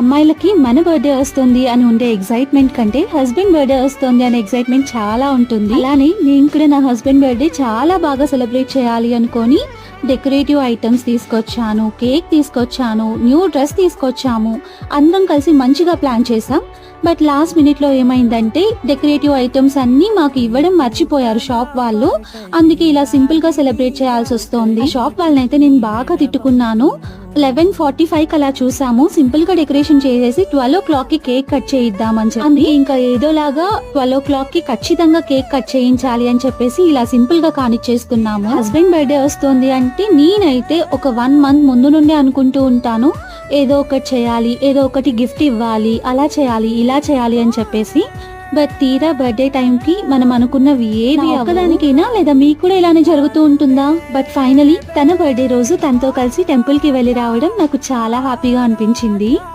అమ్మాయిలకి మన బర్త్డే వస్తుంది అని ఉండే ఎక్సైట్మెంట్ కంటే హస్బెండ్ బర్త్డే వస్తుంది అనే ఎక్సైట్మెంట్ చాలా ఉంటుంది. అలానే నేను కూడా నా హస్బెండ్ బర్త్డే చాలా బాగా సెలబ్రేట్ చేయాలి అనుకొని డెకరేటివ్ ఐటమ్స్ తీసుకొచ్చాను, కేక్ తీసుకొచ్చాను, న్యూ డ్రెస్ తీసుకొచ్చాము. అందరం కలిసి మంచిగా ప్లాన్ చేసాం. బట్ లాస్ట్ మినిట్ లో ఏమైందంటే డెకరేటివ్ ఐటమ్స్ అన్ని మాకు ఇవ్వడం మర్చిపోయారు షాప్ వాళ్ళు. అందుకే ఇలా సింపుల్ గా సెలబ్రేట్ చేయాల్సి వస్తుంది. షాప్ వాళ్ళని అయితే నేను బాగా తిట్టుకున్నాను. 11:45 అలా చూసాము, సింపుల్ గా డెకరేషన్ చేసేసి 12 కి కేక్ కట్ చేయిద్దామని చెప్పి. అందుకే ఇంకా ఏదోలాగా 12 కి ఖచ్చితంగా కేక్ కట్ చేయించాలి అని చెప్పేసి ఇలా సింపుల్ గా కానిచ్చేస్తున్నాము. హస్బెండ్ బర్త్డే వస్తుంది అంటే నేనైతే ఒక 1 మంత్ ముందు నుండి అనుకుంటూ ఉంటాను, ఏదో ఒకటి చేయాలి, ఏదో ఒకటి గిఫ్ట్ ఇవ్వాలి, అలా చేయాలి, ఇలా చేయాలి అని చెప్పేసి. బట్ తీరా బర్త్డే టైంకి మనం అనుకున్నవి ఏవి ఒక్కదానికైనా లేదా మీకు కూడా ఇలానే జరుగుతూ ఉంటుందా? బట్ ఫైనలీ తన బర్త్డే రోజు తనతో కలిసి టెంపుల్ కి వెళ్ళి రావడం నాకు చాలా హ్యాపీగా అనిపించింది.